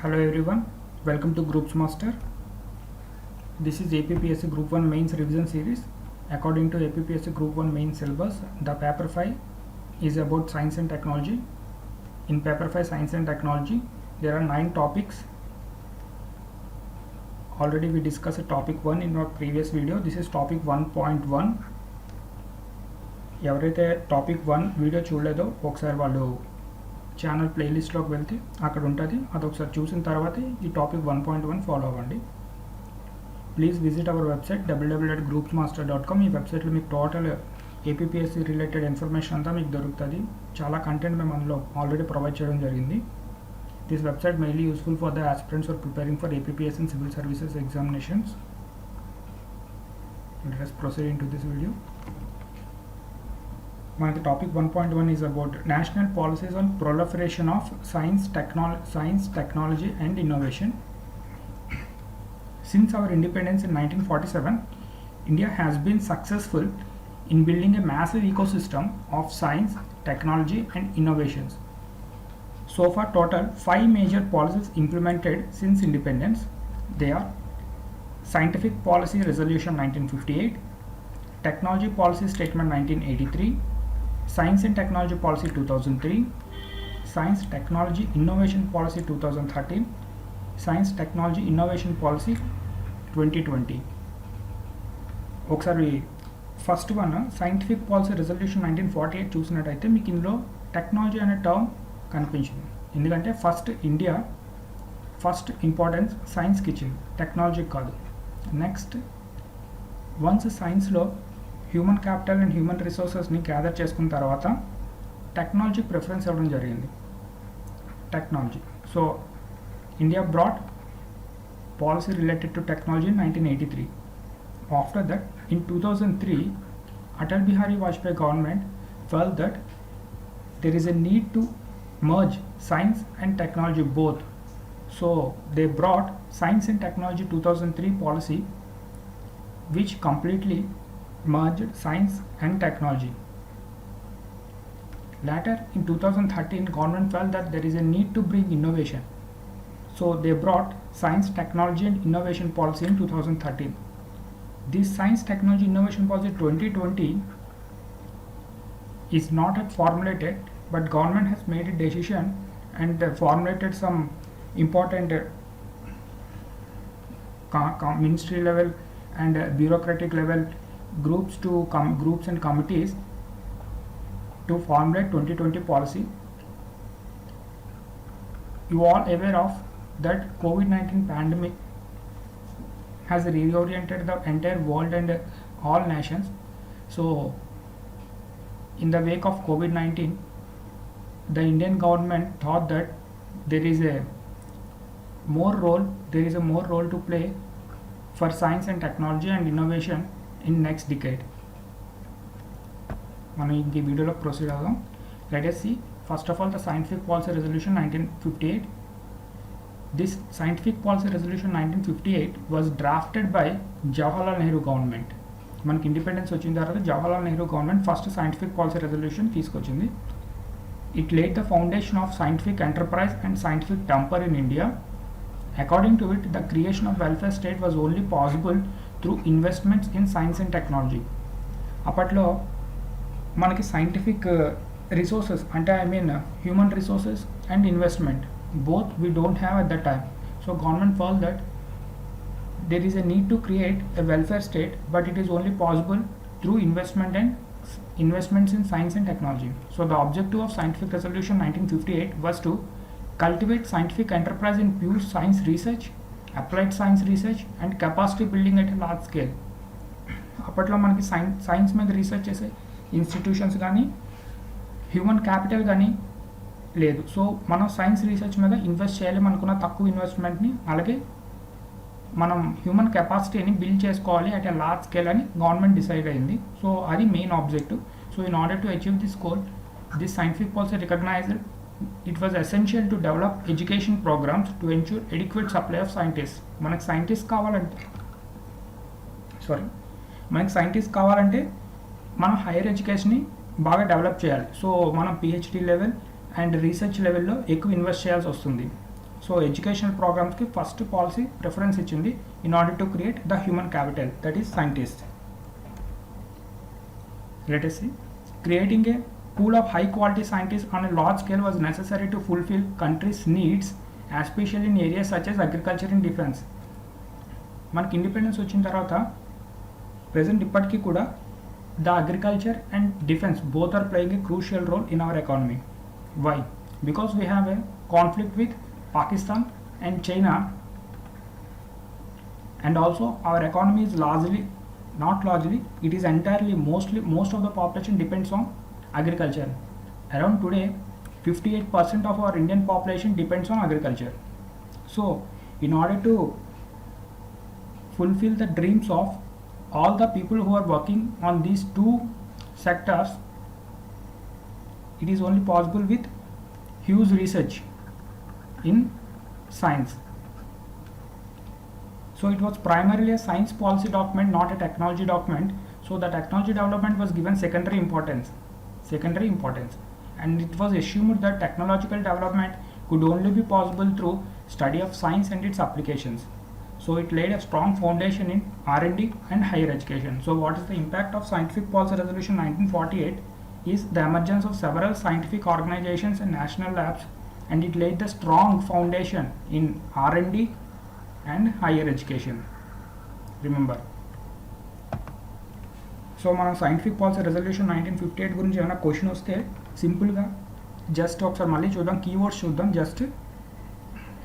Hello everyone, welcome to Groups Master. This is APPSC Group 1 Mains Revision Series. According to APPSC Group 1 Main Syllabus, the Paper 5 is about Science and Technology. In Paper 5 Science and Technology, there are 9 topics. Already we discussed topic 1 in our previous video. This is topic 1.1. ఎవరైతే topic 1 video చూడలేదో ఒకసారి వాళ్ళు channel ప్లేలిస్ట్లోకి వెళ్తే అక్కడ ఉంటుంది, అది ఒకసారి చూసిన తర్వాత ఈ టాపిక్ 1.1 ఫాలో అవ్వండి. Please visit our website www.groupsmaster.com. ఈ వెబ్సైట్లో మీకు టోటల్ ఏపీపీఎస్సీ రిలేటెడ్ ఇన్ఫర్మేషన్ అంతా మీకు దొరుకుతుంది. చాలా కంటెంట్ మేము అందులో ఆల్రెడీ ప్రొవైడ్ చేయడం జరిగింది. This website mainly useful for the aspirants for preparing for APPSC and civil services examinations. Let's proceed in to this video. మనకి topic 1.1 is about national policies on proliferation of science, technology and innovation. Since our independence in 1947, India has been successful in building a massive ecosystem of science, technology and innovations. So far, total 5 major policies implemented since independence. They are Scientific Policy Resolution 1958, Technology Policy Statement 1983, Science and Technology Policy 2003, Science Technology Innovation Policy 2013, Science Technology Innovation Policy 2020. ఒకసారి first one scientific policy resolution 1948 చూసినట్టయితే మీకు ఇందులో technology అనే term కనిపించింది. ఎందుకంటే India first importance సైన్స్కి ఇచ్చింది, టెక్నాలజీకి కాదు. నెక్స్ట్ వన్స్ సైన్స్లో హ్యూమన్ క్యాపిటల్ అండ్ హ్యూమన్ రిసోర్సెస్ని గ్యాదర్ చేసుకున్న తర్వాత టెక్నాలజీకి ప్రిఫరెన్స్ ఇవ్వడం జరిగింది. Technology, so India brought policy related to technology in 1983. After that in 2003 Atal Bihari Vajpayee government felt that there is a need to merge science and technology both. So they brought Science and Technology 2003 policy, which completely merged science and technology. Later in 2013, government felt that there is a need to bring innovation. So they brought Science, Technology and Innovation Policy in 2013. This Science, Technology, Innovation Policy 2020 is not yet formulated, but government has made a decision and formulated some important ministry level and bureaucratic level groups and committees to formulate 2020 policy. You all aware of that COVID-19 pandemic has reoriented the entire world and all nations. So in the wake of COVID-19, the Indian government thought that there is a more role to play for science and technology and innovation in next decade. మనం ఈ వీడియోలో proceed అవుదాం. Let us see first of all the Scientific Policy Resolution 1958. This Scientific Policy Resolution 1958 was drafted by Jawaharlal Nehru government. మనకి independence వచ్చిన తర్వాత Jawaharlal Nehru government first scientific policy resolution తీసుకొచ్చింది. It laid the foundation of scientific enterprise and scientific temper in India. According to it, the creation of welfare state was only possible through investments in science and technology. అప్పట్లో మనకి scientific resources అంటే human resources and investment both we don't have at that time. So government felt that there is a need to create a welfare state, but it is only possible through investments in science and technology. So the objective of Scientific Resolution 1958 was to cultivate scientific enterprise in pure science research, applied science research and capacity building at a large scale. అప్పట్లో మనకి science మీద research చేసే institutions కానీ human capital కానీ లేదు. So మనం science research మీద invest చేయాలి, మనకున్న తక్కువ ఇన్వెస్ట్మెంట్ని అలాగే మనం హ్యూమన్ కెపాసిటీని బిల్డ్ చేసుకోవాలి అట్ ఎ లార్జ్ స్కేల్ అని గవర్నమెంట్ డిసైడ్ అయింది. సో అది main objective. So in order to achieve this goal, this scientific policy recognised it was essential to develop education programmes to ensure adequate supply of scientist. మనకి scientist కావాలంటే మనం hire ఎడ్యుకేషన్ని బాగా develop చేయాలి. So మనం PhD level and research లెవెల్లో ఎక్కువ invest చేయాల్సి వస్తుంది. సో ఎడ్యుకేషనల్ ప్రోగ్రామ్స్కి ఫస్ట్ పాలసీ ప్రిఫరెన్స్ ఇచ్చింది in order to create the human capital, that is scientist. Let us see. Creating a pool of high quality scientists on a large scale was necessary to fulfill country's needs, especially in areas such as agriculture and defense. మనకి independence వచ్చిన తర్వాత present ఇప్పటికీ కూడా the agriculture and defence both are playing a crucial role in our economy. Why? Because we have a conflict with Pakistan and China, and also our economy is not largely, it is entirely, most of the population depends on agriculture. Around today 58% of our Indian population depends on agriculture. So in order to fulfill the dreams of all the people who are working on these two sectors, it is only possible with huge research in science. So it was primarily a science policy document, not a technology document. So the technology development was given secondary importance, and it was assumed that technological development could only be possible through study of science and its applications. So it laid a strong foundation in R&D and higher education. So what is the impact of Scientific Policy Resolution 1948 is the emergence of several scientific organizations and national labs, and it laid the strong foundation in R&D and higher education. Remember. So మనం scientific policy resolution 1958 గురించి ఏమైనా question వస్తే సింపుల్గా just ఒకసారి మళ్ళీ చూద్దాం, keywords చూద్దాం. Just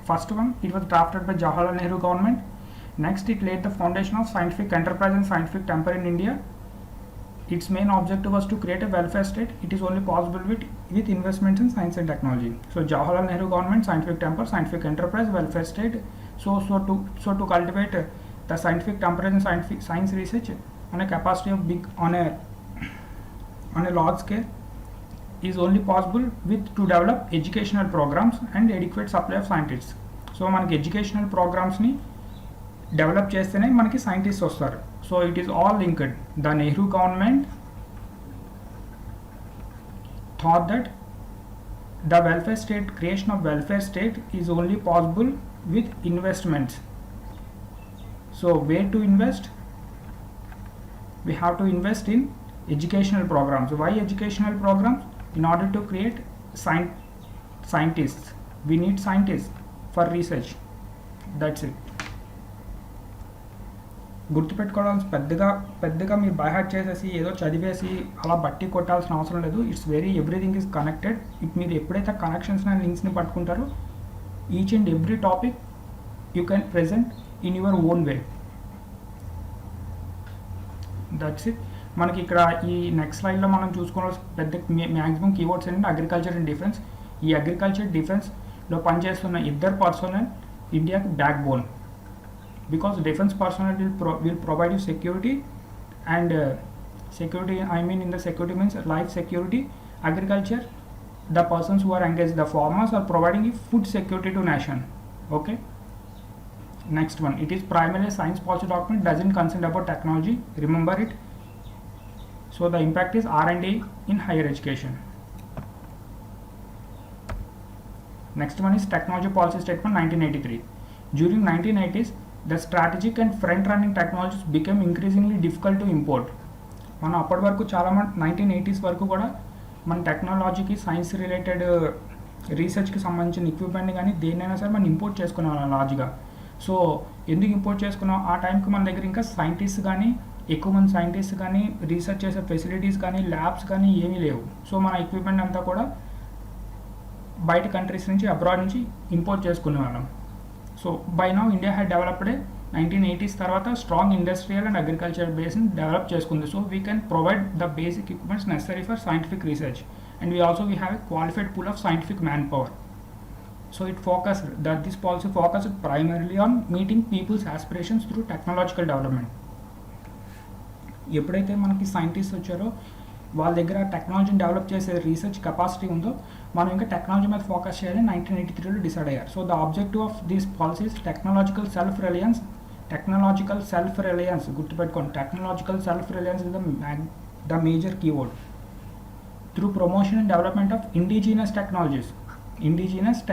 first one, it was drafted by Jawaharlal Nehru government. Next, it laid the foundation of scientific enterprise and scientific temper in India. Its main objective was to create a welfare state. It is only possible with investments in science and technology. So Jawaharlal Nehru government, scientific temper, scientific enterprise, welfare state. So to cultivate the scientific temper and science research on a capacity of on a large scale is only possible to develop educational programs and adequate supply of scientists. So మనకి educational ప్రోగ్రామ్స్ని develop చేస్తేనే మనకి scientist వస్తారు. So it is all linked. The Nehru government thought that the welfare state, creation of welfare state is only possible with investments. So where to invest? We have to invest in educational programs. Why educational programs? In order to create scientists. We need scientists for research. That's it. గుర్తుపెట్టుకోవడం పెద్దగా మీరు by heart చేసేసి ఏదో చదివేసి అలా బట్టి కొట్టాల్సిన అవసరం లేదు. It's everything is connected. మీరు ఎప్పుడైతే కనెక్షన్స్ అండ్ లింక్స్ని పట్టుకుంటారో each and every topic you can present in your own way. That's it. మనకి ఇక్కడ ఈ నెక్స్ట్ స్లైడ్లో మనం చూసుకోవాల్సిన పెద్ద మ్యాక్సిమం కీవర్డ్స్ ఏంటంటే అగ్రికల్చర్ అండ్ డిఫెన్స్. ఈ అగ్రికల్చర్ డిఫెన్స్లో పనిచేస్తున్న ఇద్దరు పర్సనల్ ఇండియాకి backbone. Because defense personnel will provide you security, and security, I mean in the security means life security. Agriculture, the persons who are engaged, the farmers, are providing you food security to nation. Okay. Next one, it is primarily a science policy document, doesn't concern about technology. Remember it. So the impact is R&D in higher education. Next one is technology policy statement 1983. During 1980s, the strategic and front-running technologies became increasingly difficult to import. మనం అప్పటి వరకు చాలా 1980s వరకు కూడా మన టెక్నాలజీకి science related రీసెర్చ్కి సంబంధించిన equipment కానీ దేన్నైనా సరే మనం ఇంపోర్ట్ చేసుకునే వాళ్ళం లార్జ్గా. సో ఎందుకు ఇంపోర్ట్ చేసుకున్నాం? ఆ టైంకి మన దగ్గర ఇంకా సైంటిస్ట్ కానీ ఎక్కువ మంది సైంటిస్ట్ కానీ రీసెర్చ్ చేసే ఫెసిలిటీస్ కానీ ల్యాబ్స్ కానీ ఏమీ లేవు. సో మన ఎక్విప్మెంట్ అంతా కూడా బయట కంట్రీస్ నుంచి అబ్రాడ్ నుంచి ఇంపోర్ట్ చేసుకునే వాళ్ళం. So by now India had developed a 1980s తర్వాత strong industrial and agriculture base develop చేసుకుంది. So we can provide the basic equipments necessary for scientific research, and we have a qualified pool of scientific manpower. So this policy focused primarily on meeting people's aspirations through technological development. ఎప్పుడైతే మనకి scientist వచ్చారో వాళ్ళ దగ్గర టెక్నాలజీని develop చేసే research capacity ఉందో మనం ఇంకా టెక్నాలజీ మీద ఫోకస్ చేయాలని 1983లో డిసైడ్ అయ్యారు. So the objective of these policies technological self reliance గుర్తుపెట్టుకోండి. Technological self reliance is the major keyword. Through promotion and development of indigenous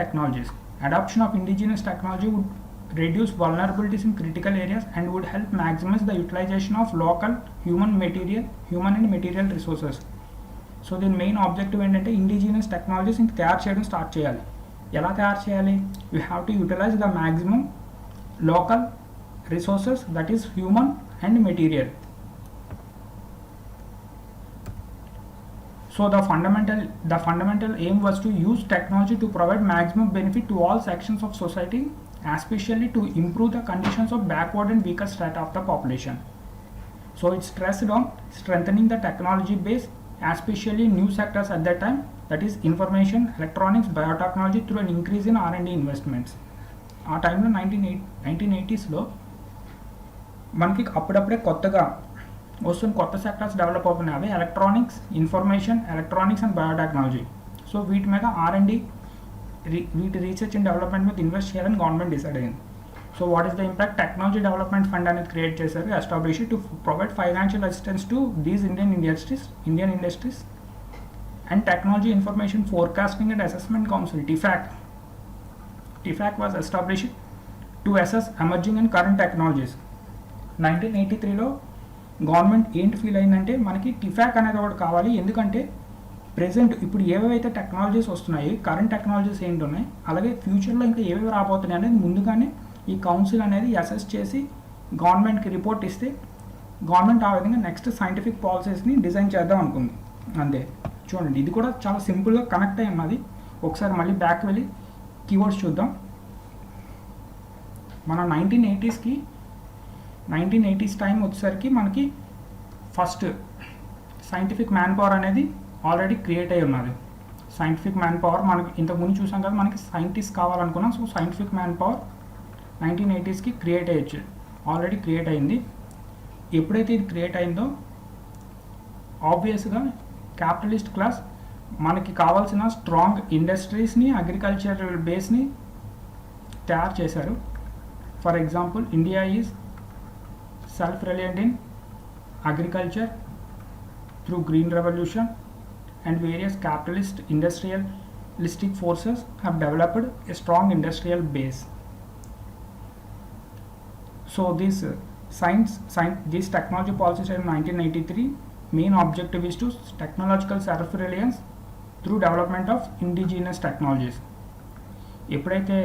technologies Adoption of indigenous technology would reduce vulnerabilities in critical areas and would help maximize the utilization of local human and material resources. So దీని main objective ఏంటంటే indigenous technologies ఇంక తయారు చేయడం start చేయాలి. ఎలా తయారు చేయాలి? You have to utilise the maximum local resources, that is human and material. So the fundamental aim was to use technology to provide maximum benefit to all sections of society, especially to improve the conditions of backward and weaker strata of the population. So it stressed on strengthening the technology base, especially in new sectors at that time, that is information, electronics, biotechnology, through an increase in R&D investments. ఆ టైంలో 1980s మనకి అప్పుడప్పుడే కొత్తగా వస్తున్న కొత్త sectors develop అవుతున్నాయి. అవి electronics, information, electronics and biotechnology. So వీటి మీద R&D, వీటి రీసెర్చ్ అండ్ డెవలప్మెంట్ మీద ఇన్వెస్ట్ చేయాలని గవర్నమెంట్ డిసైడ్ అయింది. So what is the impact? Technology development fund అనేది క్రియేట్ చేశారు, establish to provide financial assistance to these Indian industries and technology information forecasting and assessment council TIFAC was established to assess emerging and current technologies. 1983లో government ఏంటి feel అయిందంటే మనకి టిఫాక్ అనేది ఒకటి కావాలి, ఎందుకంటే ప్రెసెంట్ ఇప్పుడు ఏవేవైతే టెక్నాలజీస్ వస్తున్నాయి, కరెంట్ టెక్నాలజీస్ ఏంటి ఉన్నాయి, అలాగే ఫ్యూచర్లో ఇంకా ఏవేవి రాబోతున్నాయి అనేది ముందుగానే ఈ కౌన్సిల్ అనేది అసెస్ చేసి గవర్నమెంట్కి రిపోర్ట్ ఇస్తే గవర్నమెంట్ ఆ విధంగా నెక్స్ట్ సైంటిఫిక్ పాలసీస్ని డిజైన్ చేద్దాం అనుకుంది. అంతే. చూడండి, ఇది కూడా చాలా సింపుల్గా కనెక్ట్ అయి ఉన్నది. ఒకసారి మళ్ళీ బ్యాక్ వెళ్ళి కీవర్డ్స్ చూద్దాం. మన 1980s టైం వచ్చేసరికి మనకి ఫస్ట్ సైంటిఫిక్ మ్యాన్ పవర్ అనేది ఆల్రెడీ క్రియేట్ అయి ఉన్నది. సైంటిఫిక్ మ్యాన్ పవర్ మనకి ఇంతకుముందు చూసాం కదా, మనకి సైంటిస్ట్ కావాలనుకున్నాం. సో సైంటిఫిక్ మ్యాన్ పవర్ 1980స్కి ఆల్రెడీ క్రియేట్ అయింది. ఎప్పుడైతే ఇది క్రియేట్ అయిందో ఆబ్వియస్గా క్యాపిటలిస్ట్ క్లాస్ మనకి కావాల్సిన స్ట్రాంగ్ ఇండస్ట్రీస్ని, అగ్రికల్చరల్ బేస్ని తయారు చేశారు. For example, India is self-reliant in agriculture through green revolution, and various capitalist industrialistic forces have developed a strong industrial base. So this this technology policies in 1983 main objective is to technological self-reliance through development of indigenous technologies. ఎప్పుడైతే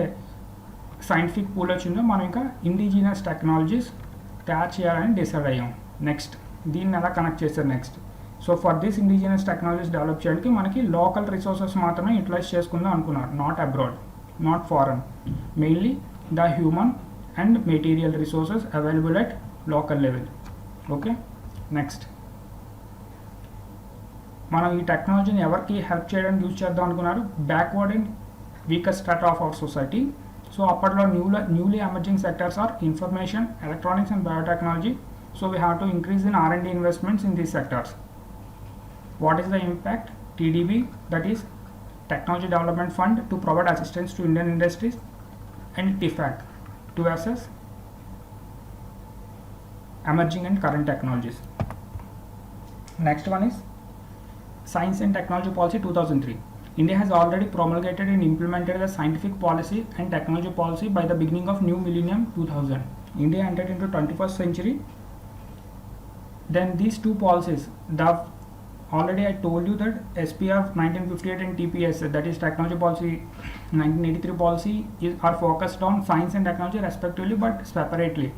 scientific pool వచ్చిందో మనం ఇంకా indigenous technologies తయారు చేయాలని decide అయ్యాం. Next దీన్ని ఎలా connect చేస్తారు next. So for this indigenous technologies develop చేయడానికి మనకి లోకల్ రిసోర్సెస్ మాత్రమే యూటిలైజ్ చేసుకుందాం అనుకున్నారు, not abroad, not foreign, mainly the human and material resources available at local level. Okay, next మనం ఈ టెక్నాలజీని ఎవరికి హెల్ప్ చేయడానికి యూజ్ చేద్దాం అనుకున్నారు? Backward and weaker strata of our society. So అప్పట్లో newly emerging sectors are information, electronics and biotechnology. So we have to increase in R&D investments in these sectors. What is the impact? TDB, that is Technology Development Fund, to provide assistance to Indian industries, and TIFAC to assess emerging and current technologies. Next one is Science and Technology Policy 2003. India has already promulgated and implemented the scientific policy and technology policy by the beginning of new millennium 2000. India entered into 21st century. Then these two policies, already I told you that SPR 1958 and TPS, that is Technology Policy 1983 policy, are focused on science and technology respectively but separately.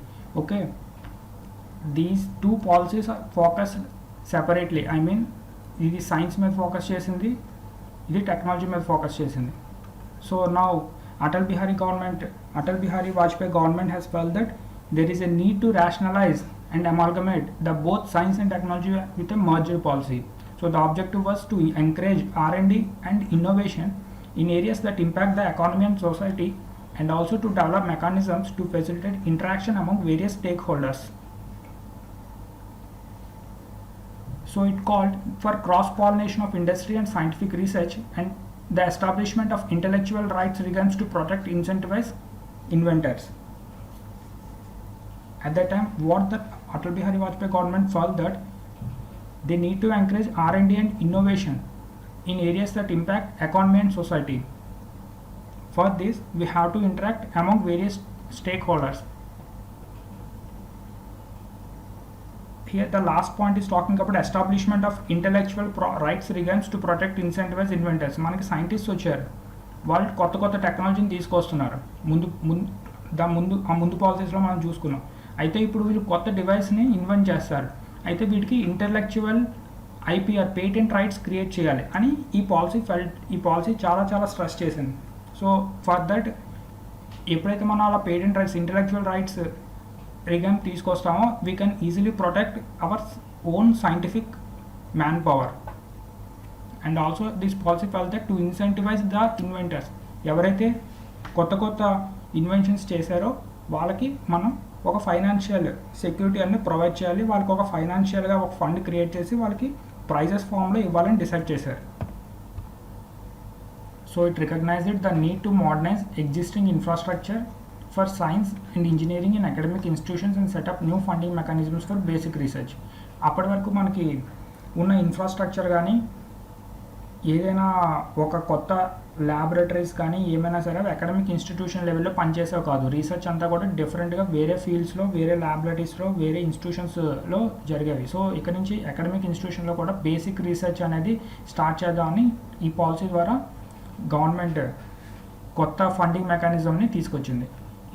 Okay, these two policies are focused separately. I mean, ఇది science మీద focus చేసింది, ఇది technology మీద focus చేసింది. So now Atal Bihari Vajpayee government has felt that there is a need to rationalize and amalgamate the both science and technology with a merger policy. So the objective was to encourage R&D and innovation in areas that impact the economy and society, and also to develop mechanisms to facilitate interaction among various stakeholders. So it called for cross-pollination of industry and scientific research, and the establishment of intellectual rights regimes to protect incentivize inventors. At that time, what the Atal Bihari Vajpayee government felt that they need to encourage R&D and innovation in areas that impact economy and society. For this, we have to interact among various stakeholders. Here the last point is talking about establishment of intellectual rights regimes to protect incentivize inventors. మనకి scientist వచ్చారు, వాళ్ళు కొత్త కొత్త టెక్నాలజీని తీసుకొస్తున్నారు. ముందు పాలసీస్లో మనం చూసుకున్నాం. అయితే ఇప్పుడు వీళ్ళు కొత్త డివైస్ని ఇన్వెంట్ చేస్తారు. అయితే వీటికి intellectual IPR patent rights create చేయాలి అని ఈ పాలసీ చాలా స్ట్రెస్ చేసింది. సో ఫర్ దట్ ఎప్పుడైతే మనం అలా patent rights intellectual rights regime తీసుకొస్తామో we can easily protect our own scientific manpower. And also this policy felt that to incentivise the inventors. ఎవరైతే కొత్త ఇన్వెన్షన్స్ చేశారో వాళ్ళకి మనం ఒక ఫైనాన్షియల్ సెక్యూరిటీ అన్ని ప్రొవైడ్ చేయాలి. వాళ్ళకి ఒక ఫైనాన్షియల్గా ఒక ఫండ్ క్రియేట్ చేసి వాళ్ళకి ప్రైజెస్ ఫామ్లో ఇవ్వాలని డిసైడ్ చేశారు. So it recognised the need to modernise existing infrastructure for science and engineering in academic institutions and set up new funding mechanisms for basic research. అప్పటి వరకు మనకి ఉన్న ఇన్ఫ్రాస్ట్రక్చర్ కానీ ఏదైనా ఒక కొత్త ల్యాబొరేటరీస్ కానీ ఏమైనా సరే అకాడమిక్ ఇన్స్టిట్యూషన్ లెవెల్లో పనిచేసేవి కాదు. రీసెర్చ్ అంతా కూడా డిఫరెంట్గా వేరే ఫీల్డ్స్లో వేరే ల్యాబొరేటరీస్లో వేరే ఇన్స్టిట్యూషన్స్లో జరిగేవి. సో ఇక్కడ నుంచి అకాడమిక్ ఇన్స్టిట్యూషన్లో కూడా బేసిక్ రీసెర్చ్ అనేది స్టార్ట్ చేద్దామని ఈ పాలసీ ద్వారా గవర్నమెంట్ కొత్త ఫండింగ్ మెకానిజంని తీసుకొచ్చింది.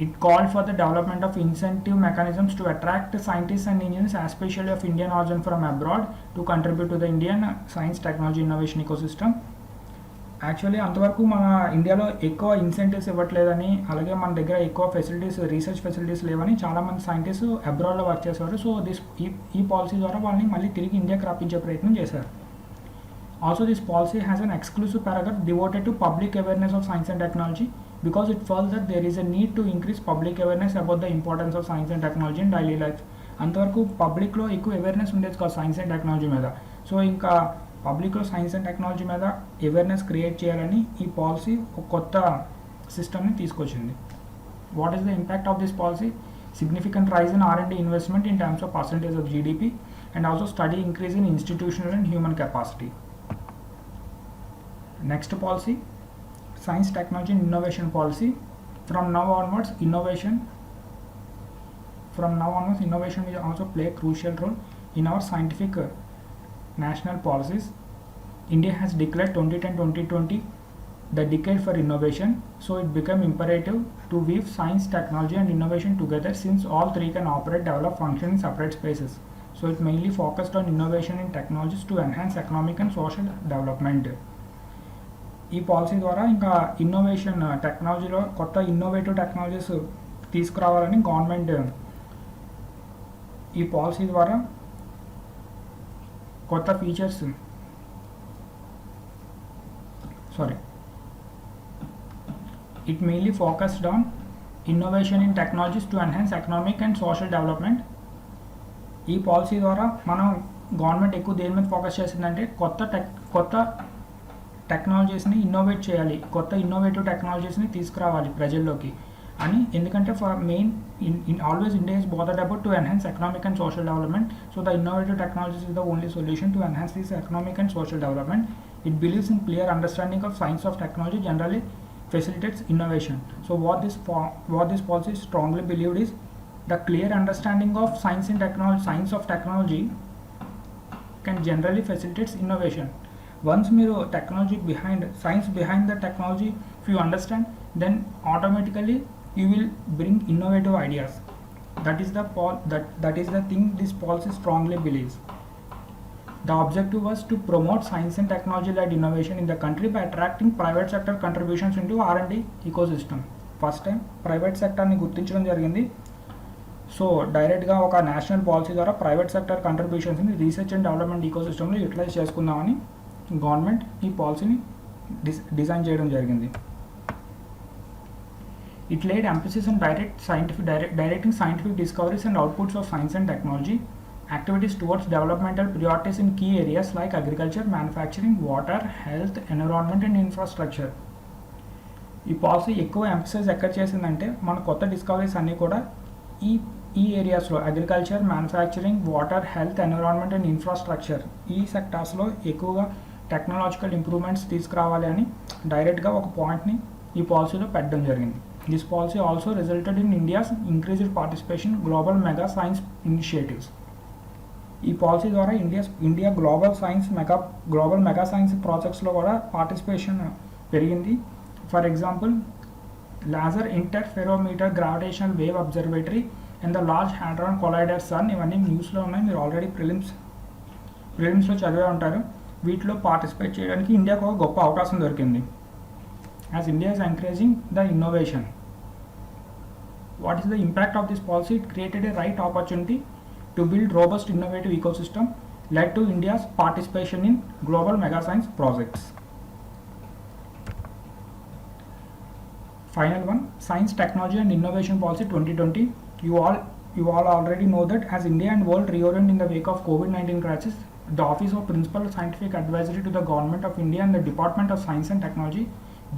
It called for the development of incentive mechanisms to attract scientists and engineers, especially of Indian origin from abroad, to contribute to the Indian science technology innovation ecosystem. Actually అంతవరకు మన ఇండియాలో ఎక్కువ incentives ఇవ్వట్లేదని, అలాగే మన దగ్గర ఎక్కువ facilities research facilities లేవని చాలామంది సైంటిస్ట్ అబ్రాడ్లో వర్క్ చేసేవారు. సో ఈ పాలసీ ద్వారా వాళ్ళని మళ్ళీ తిరిగి ఇండియాకి రప్పించే ప్రయత్నం చేశారు. Also, this policy has an exclusive paragraph devoted to public awareness of science and technology because it felt that there is a need to increase public awareness about the importance of science and technology in daily life. అంతవరకు పబ్లిక్లో ఎక్కువ awareness ఉండేది కాదు science and technology మీద. So ఇంకా పబ్లిక్లో science and technology మీద awareness create చేయాలని ఈ పాలసీ ఒక కొత్త సిస్టమ్ని తీసుకొచ్చింది. What is the impact of this policy? Significant rise in R&D investment in terms of percentage of GDP and also steady increase in institutional and human capacity. Next policy, science, technology and innovation policy. From now onwards, innovation will also play a crucial role in our scientific national policies. India has declared 2010-2020 the decade for innovation, so it became imperative to weave science, technology and innovation together since all three can operate, develop, function in separate spaces. So it mainly focused on innovation in technologies to enhance economic and social development. ఈ policy ద్వారా ఇంకా innovation టెక్నాలజీలో కొత్త innovative technologies తీసుకురావాలని government ఈ policy ద్వారా కొత్త features it mainly focused on innovation in technologies to enhance economic and social development. ఈ పాలసీ ద్వారా మనం గవర్నమెంట్ ఎక్కువ దేని మీద ఫోకస్ చేసిందంటే కొత్త టెక్నాలజీస్ని ఇన్నోవేట్ చేయాలి, కొత్త ఇన్నోవేటివ్ టెక్నాలజీస్ని తీసుకురావాలి ప్రజల్లోకి అని. ఎందుకంటే for main always India is bothered about to enhance economic and social development. So the innovative technologies is the only solution to enhance this economic and social development. It believes in clear understanding of science of technology generally facilitates innovation. So what this policy strongly believed is the clear understanding of science of technology can generally facilitates innovation. Once మీరు technology science behind the technology, if you understand, then automatically you will bring innovative ideas. That is the thing this policy strongly believes. The objective was to promote science and technology-led innovation in the country by attracting private sector contributions into R&D ecosystem. First time private sector ni గుర్తించడం జరిగింది. So డైరెక్ట్గా ఒక national policy ద్వారా private sector కంట్రిబ్యూషన్స్ని research and development ఈకోసిస్టమ్లో utilise చేసుకుందామని government ఈ పాలసీని డిజైన్ చేయడం జరిగింది. It laid emphasis on directing scientific discoveries and outputs of science and technology activities towards developmental priorities in key areas like agriculture, manufacturing, water, health, environment and infrastructure. ఈ policy ఎక్కువ emphasize ఎక్కడ చేసిందంటే మన కొత్త discoveries అన్నీ కూడా ఈ ఏరియాస్లో agriculture, manufacturing, water, health, environment and infrastructure ఈ సెక్టార్స్లో ఎక్కువగా టెక్నాలజికల్ ఇంప్రూవ్మెంట్స్ తీసుకురావాలి అని డైరెక్ట్గా ఒక పాయింట్ని ఈ పాలసీలో పెట్టడం జరిగింది. This policy also resulted in India's increased participation global mega science initiatives. ఈ పాలసీ ద్వారా ఇండియా గ్లోబల్ మెగా సైన్స్ ప్రాజెక్ట్స్లో కూడా పార్టిసిపేషన్ పెరిగింది. For example laser interferometer, gravitational wave observatory and the large hadron collider CERN, ఇవన్నీ న్యూస్లో ఉన్నాయి, మీరు already ప్రిలిమ్స్లో చదివే ఉంటారు. వీటిలో పార్టిసిపేట్ చేయడానికి ఇండియాకు ఒక గొప్ప అవకాశం దొరికింది. As India is encouraging the innovation. What is the impact of this policy? It created a right opportunity to build robust innovative ecosystem, led to India's participation in global mega science projects. Final one, Science, Technology and Innovation Policy 2020. You all already know that as India and world reorient in the wake of COVID-19 crisis, the Office of Principal Scientific Advisory to the Government of India and the Department of Science and Technology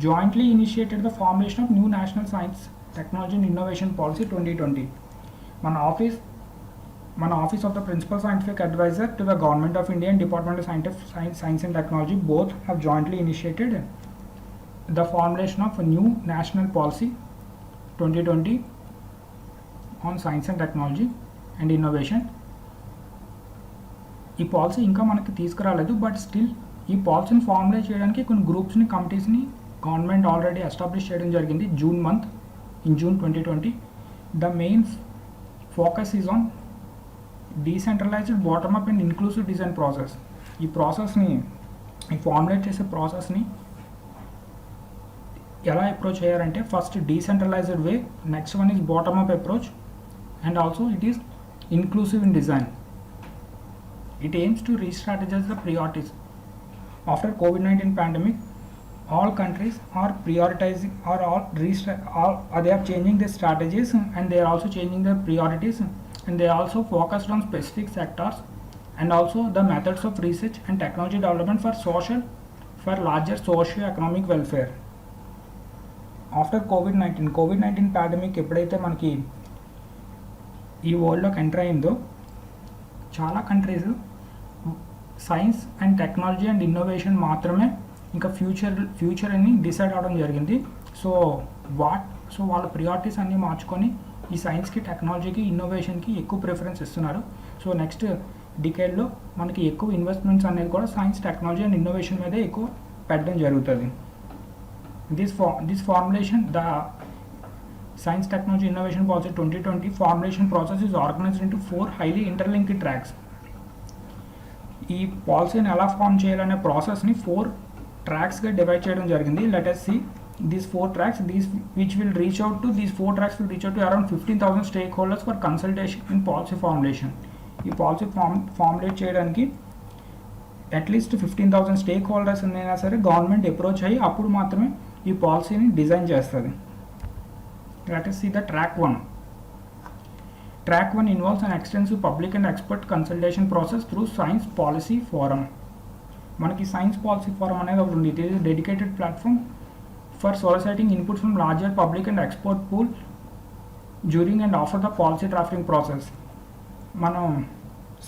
jointly initiated the formulation of new National Science, Technology and Innovation Policy 2020. మన Office of the Principal Scientific Advisor to the Government of India and Department of Science and Technology both have jointly initiated the formulation of a new National Policy 2020 on Science and Technology and Innovation. ఈ policy ఇంకా మనకి తీసుకురాలేదు, but still ఈ పాలసీని formulate చేయడానికి కొన్ని గ్రూప్స్ని, కమిటీస్ని government already establish చేయడం జరిగింది in June 2020. The main focus is on decentralised bottom up and inclusive design process. ఈ ఫార్ములేట్ చేసే ప్రాసెస్ని ఎలా అప్రోచ్ చేయాలంటే, first decentralised way, next one is bottom up approach, and also it is inclusive in design. It aims to re-strategize the priorities. After COVID-19 pandemic, all countries are prioritizing they are changing their strategies, and they are also changing their priorities, and they are also focused on specific sectors and also the methods of research and technology development for larger socio-economic welfare. After COVID-19 pandemic ఎప్పుడైతే మనకి ఈ వరల్డ్లోకి enter అయిందో, చాలా countries science and technology and innovation మాత్రమే ఇంకా future అని decide అవ్వడం జరిగింది. సో వాళ్ళ ప్రియారిటీస్ అన్నీ మార్చుకొని ఈ సైన్స్కి, టెక్నాలజీకి, ఇన్నోవేషన్కి ఎక్కువ ప్రిఫరెన్స్ ఇస్తున్నారు. సో నెక్స్ట్ డికేడ్లో మనకి ఎక్కువ ఇన్వెస్ట్మెంట్స్ అనేది కూడా సైన్స్, టెక్నాలజీ అండ్ ఇన్నోవేషన్ మీదే ఎక్కువ పెట్టడం జరుగుతుంది. This formulation, the Science, Technology, Innovation Policy 2020 formulation process is organized into 4 highly interlinked tracks. ఈ పాలసీని ఎలా ఫామ్ చేయాలనే ప్రాసెస్ని 4 ట్రాక్స్గా డివైడ్ చేయడం జరిగింది. Let us see these 4 tracks. These 4 tracks will reach out to around 15,000 stakeholders for consultation in policy formulation. ఈ policy formulate చేయడానికి at least 15,000 stake holders అయినా సరే గవర్నమెంట్ అప్రోచ్ అయ్యి అప్పుడు మాత్రమే ఈ పాలసీని డిజైన్ చేస్తుంది. Let us see the track 1. Track 1 involves an extensive public and expert consultation process through Science Policy Forum. మనకి సైన్స్ పాలసీ ఫోరం అనేది ఒకటి ఉంది. It is dedicated platform for soliciting inputs from larger public and expert pool during and after the policy drafting process. మనం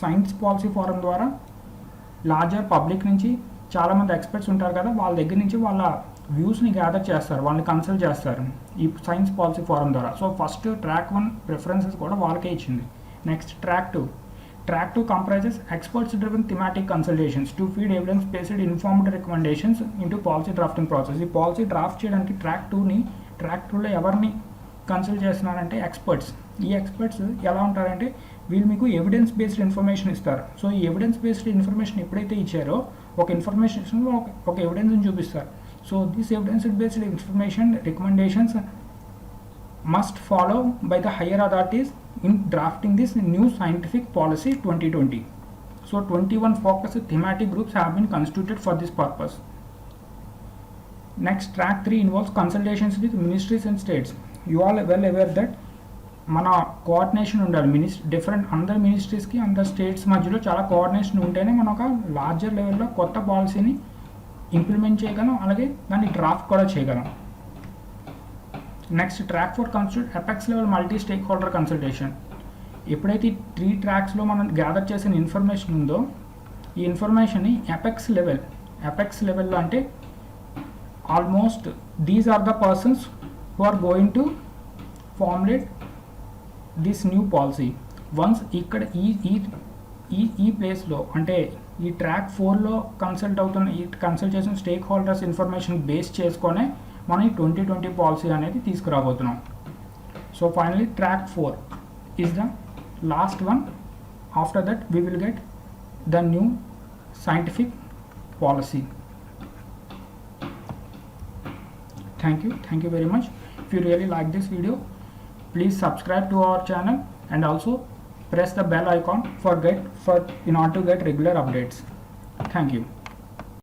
Science Policy Forum ద్వారా larger public నుంచి చాలామంది experts ఉంటారు కదా, వాళ్ళ దగ్గర నుంచి వాళ్ళ వ్యూస్ని గ్యాదర్ చేస్తారు, వాళ్ళని కన్సల్ట్ చేస్తారు ఈ సైన్స్ పాలసీ ఫోరం ద్వారా. సో ఫస్ట్ ట్రాక్ 1 ప్రిఫరెన్సెస్ కూడా వాళ్ళకే ఇచ్చింది. Next track 2 comprises experts driven thematic consultations to feed evidence based informed recommendations into policy drafting process. ఈ పాలసీ డ్రాఫ్ట్ చేయడానికి ట్రాక్ 2లో ఎవరిని కన్సల్ట్ చేస్తున్నారంటే ఎక్స్పర్ట్స్. ఈ ఎక్స్పర్ట్స్ ఎలా ఉంటారంటే వీళ్ళు మీకు ఎవిడెన్స్ బేస్డ్ ఇన్ఫర్మేషన్ ఇస్తారు. సో ఈ ఎవిడెన్స్ బేస్డ్ ఇన్ఫర్మేషన్ ఎప్పుడైతే ఇచ్చారో ఒక ఇన్ఫర్మేషన్లో ఒక ఎవిడెన్స్ని చూపిస్తారు. So this evidence-based information recommendations must follow by the higher authorities in drafting this new scientific policy 2020. So 21 focused thematic groups have been constituted for this purpose. Next, track 3 involves consultations with ministries and states. You all are well aware that మన coordination ఉండాలి. అందరు మినిస్ట్రీస్కి, అందరు states మధ్యలో చాలా coordination ఉంటేనే మనం ఒక larger లెవెల్లో కొత్త పాలసీని ఇంప్లిమెంట్ చేయగలం, అలాగే దాన్ని డ్రాఫ్ట్ కూడా చేయగలం. Next track 4 constitute apex level multi stake holder consultation. ఎప్పుడైతే 3 ట్రాక్స్లో మనం గ్యాదర్ చేసిన ఇన్ఫర్మేషన్ ఉందో ఈ ఇన్ఫర్మేషన్ని ఎపెక్స్ లెవెల్లో అంటే almost these are the persons who are going to formulate this new policy. once ఇక్కడ ఈ ప్లేస్లో అంటే ఈ ట్రాక్ 4లో కన్సల్ట్ అవుతున్న ఈ కన్సల్ట్ చేసిన స్టేక్ హోల్డర్స్ ఇన్ఫర్మేషన్ బేస్ చేసుకొనే మనం ఈ 2020 పాలసీ అనేది తీసుకురాబోతున్నాం. So finally track 4 is the last one. After that we will get the new scientific policy. Thank you very much. If you really like this video, please subscribe to our channel and also press the bell icon in order to get regular updates. Thank you.